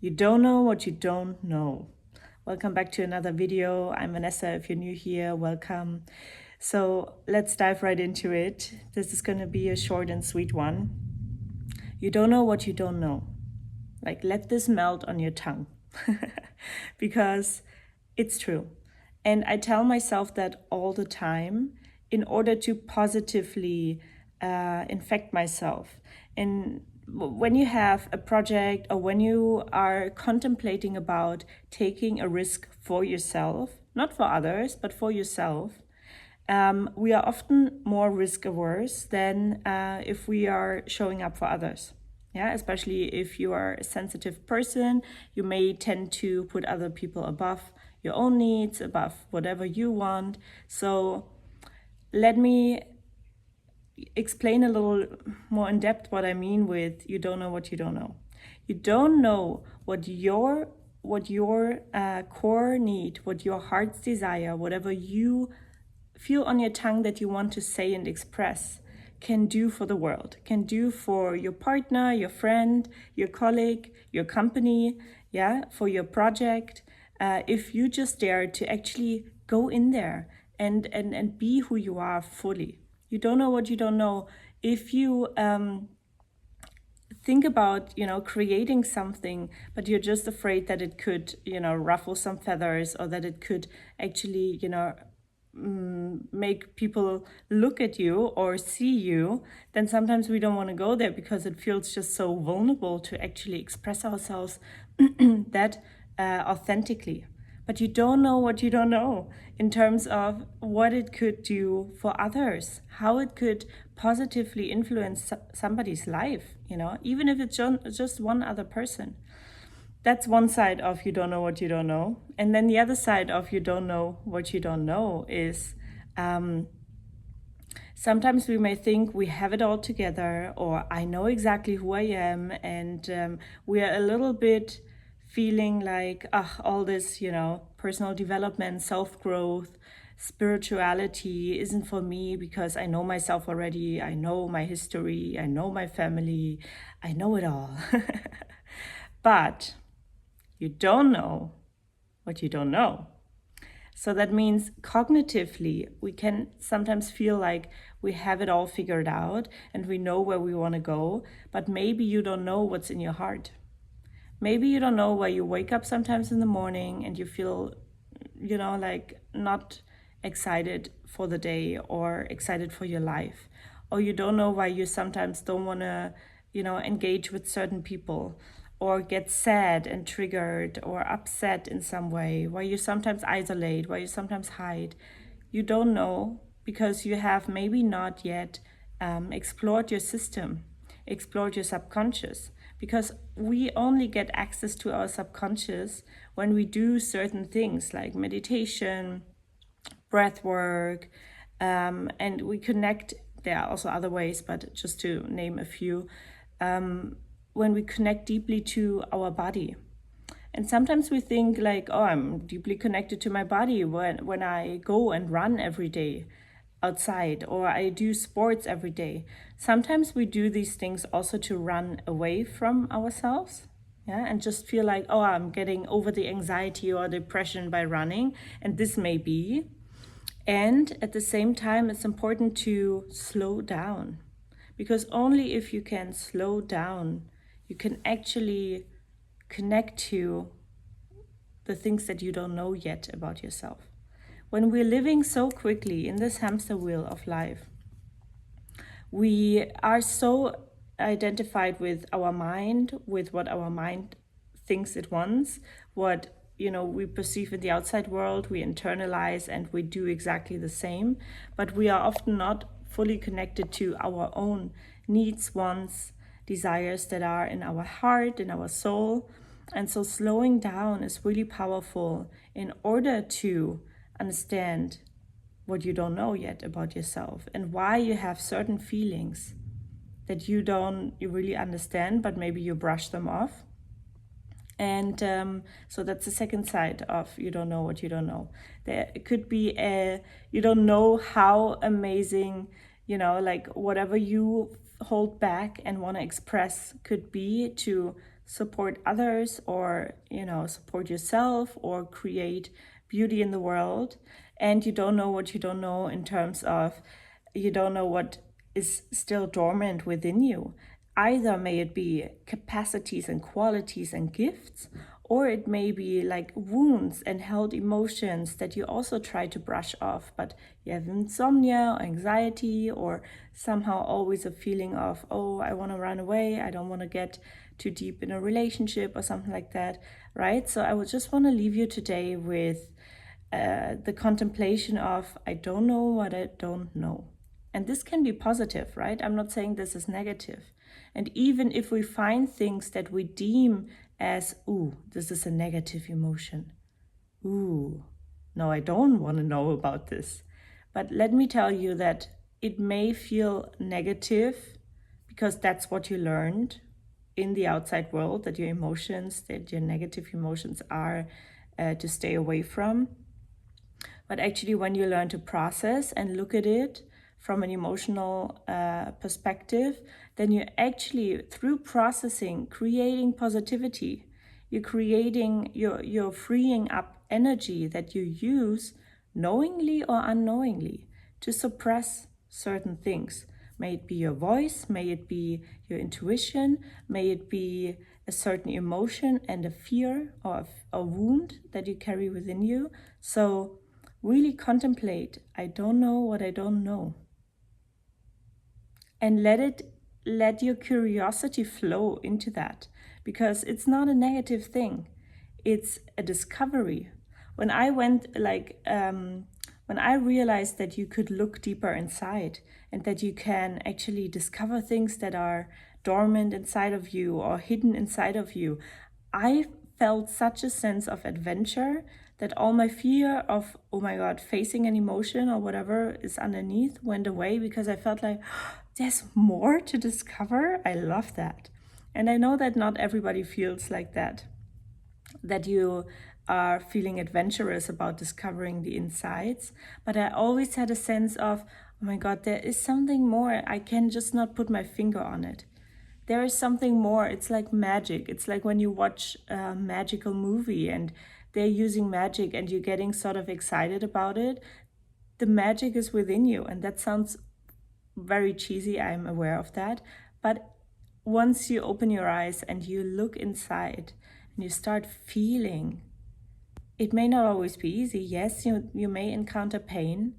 You don't know what you don't know. Welcome back to another video. I'm Vanessa. If you're new here, welcome. So let's dive right into it. This is going to be a short and sweet one. You don't know what you don't know. Like, let this melt on your tongue because it's true. And I tell myself that all the time in order to positively infect myself. And when you have a project or when you are contemplating about taking a risk for yourself, not for others, but for yourself, we are often more risk averse than if we are showing up for others. Yeah, especially if you are a sensitive person, you may tend to put other people above your own needs, above whatever you want. So let me explain a little more in depth what I mean with you don't know what you don't know. You don't know what your core need, what your heart's desire, whatever you feel on your tongue that you want to say and express can do for the world, can do for your partner, your friend, your colleague, your company, yeah, for your project. If you just dare to actually go in there and be who you are fully. You don't know what you don't know. If you think about, creating something, but you're just afraid that it could, ruffle some feathers, or that it could actually, make people look at you or see you, then sometimes we don't want to go there because it feels just so vulnerable to actually express ourselves that authentically. But you don't know what you don't know in terms of what it could do for others, how it could positively influence somebody's life, even if it's just one other person. That's one side of you don't know what you don't know. And then the other side of you don't know what you don't know is sometimes we may think we have it all together, or I know exactly who I am, and we are a little bit feeling like, all this, personal development, self-growth, spirituality isn't for me because I know myself already. I know my history. I know my family. I know it all. But you don't know what you don't know. So that means cognitively, we can sometimes feel like we have it all figured out and we know where we want to go, but maybe you don't know what's in your heart. Maybe you don't know why you wake up sometimes in the morning and you feel, like not excited for the day or excited for your life. Or you don't know why you sometimes don't want to, engage with certain people, or get sad and triggered or upset in some way, why you sometimes isolate, why you sometimes hide. You don't know because you have maybe not yet explored your system, explored your subconscious, because we only get access to our subconscious when we do certain things like meditation, breath work, and we connect. There are also other ways, but just to name a few, when we connect deeply to our body. And sometimes we think like, oh, I'm deeply connected to my body when I go and run every day outside, or I do sports every day. Sometimes we do these things also to run away from ourselves, yeah, and just feel like, oh, I'm getting over the anxiety or depression by running, and this may be. And at the same time, it's important to slow down, because only if you can slow down, you can actually connect to the things that you don't know yet about yourself. When we're living so quickly in this hamster wheel of life, we are so identified with our mind, with what our mind thinks it wants, what we perceive in the outside world, we internalize and we do exactly the same, but we are often not fully connected to our own needs, wants, desires that are in our heart, in our soul. And so slowing down is really powerful in order to understand what you don't know yet about yourself and why you have certain feelings that you really understand, but maybe you brush them off. And so that's the second side of you don't know what you don't know. There could be you don't know how amazing, like whatever you hold back and want to express could be, to support others, or support yourself, or create beauty in the world, and you don't know what you don't know, in terms of you don't know what is still dormant within you. Either may it be capacities and qualities and gifts, or it may be like wounds and held emotions that you also try to brush off, but you have insomnia or anxiety, or somehow always a feeling of, oh, I want to run away, I don't want to get too deep in a relationship or something like that, right? So I would just want to leave you today with the contemplation of, I don't know what I don't know. And this can be positive, right? I'm not saying this is negative. And even if we find things that we deem as, ooh, this is a negative emotion. Ooh, no, I don't want to know about this. But let me tell you that it may feel negative because that's what you learned in the outside world, that your emotions, that your negative emotions are to stay away from. But actually, when you learn to process and look at it from an emotional perspective, then you're actually, through processing, creating positivity. You're freeing up energy that you use knowingly or unknowingly to suppress certain things. May it be your voice, may it be your intuition, may it be a certain emotion and a fear or a wound that you carry within you. So really contemplate, I don't know what I don't know. And let your curiosity flow into that, because it's not a negative thing. It's a discovery. When I when I realized that you could look deeper inside, and that you can actually discover things that are dormant inside of you or hidden inside of you, I felt such a sense of adventure that all my fear of, oh my God, facing an emotion or whatever is underneath went away, because I felt like, there's more to discover. I love that. And I know that not everybody feels like that you are feeling adventurous about discovering the insides. But I always had a sense of, oh my God, there is something more. I can just not put my finger on it. There is something more. It's like magic. It's like when you watch a magical movie and they're using magic and you're getting sort of excited about it. The magic is within you. And that sounds very cheesy, I'm aware of that. But once you open your eyes and you look inside and you start feeling, it may not always be easy. Yes, you may encounter pain,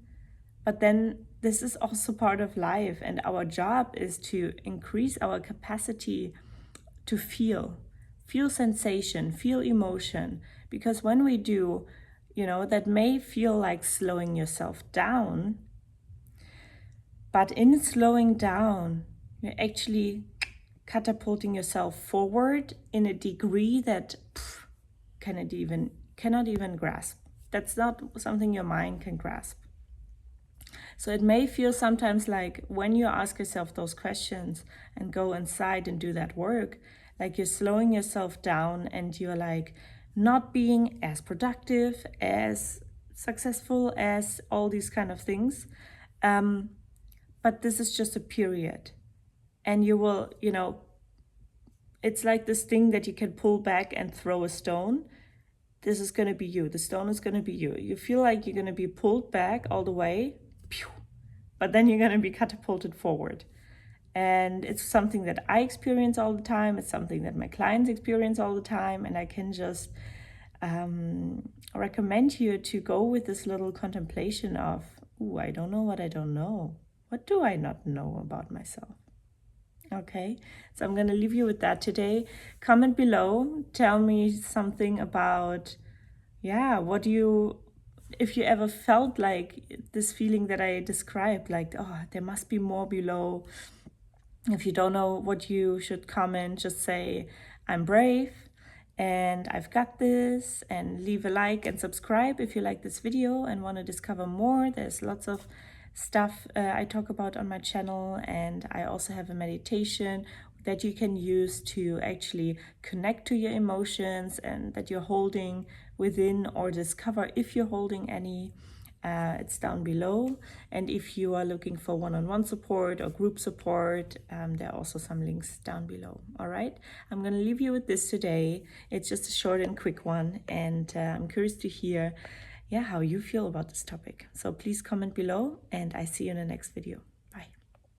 but then this is also part of life, and our job is to increase our capacity to feel sensation, feel emotion. Because when we do, that may feel like slowing yourself down, but in slowing down, you're actually catapulting yourself forward in a degree that cannot even grasp. That's not something your mind can grasp. So it may feel sometimes like, when you ask yourself those questions and go inside and do that work, like you're slowing yourself down and you're like not being as productive, as successful, as all these kind of things. But this is just a period. And you will, it's like this thing that you can pull back and throw a stone. This is going to be you. The stone is going to be you. You feel like you're going to be pulled back all the way, but then you're going to be catapulted forward. And it's something that I experience all the time. It's something that my clients experience all the time. And I can just recommend you to go with this little contemplation of, ooh, I don't know what I don't know. What do I not know about myself? Okay, so I'm going to leave you with that today. Comment below. Tell me something about, if you ever felt like this feeling that I described, like, oh, there must be more below. If you don't know what you should comment, just say, I'm brave and I've got this, and leave a like and subscribe if you like this video and want to discover more. There's lots of stuff I talk about on my channel, and I also have a meditation that you can use to actually connect to your emotions and that you're holding within, or discover if you're holding any. It's down below. And if you are looking for one-on-one support or group support, there are also some links down below. All right, I'm going to leave you with this today. It's just a short and quick one, and I'm curious to hear how you feel about this topic. So please comment below, and I see you in the next video.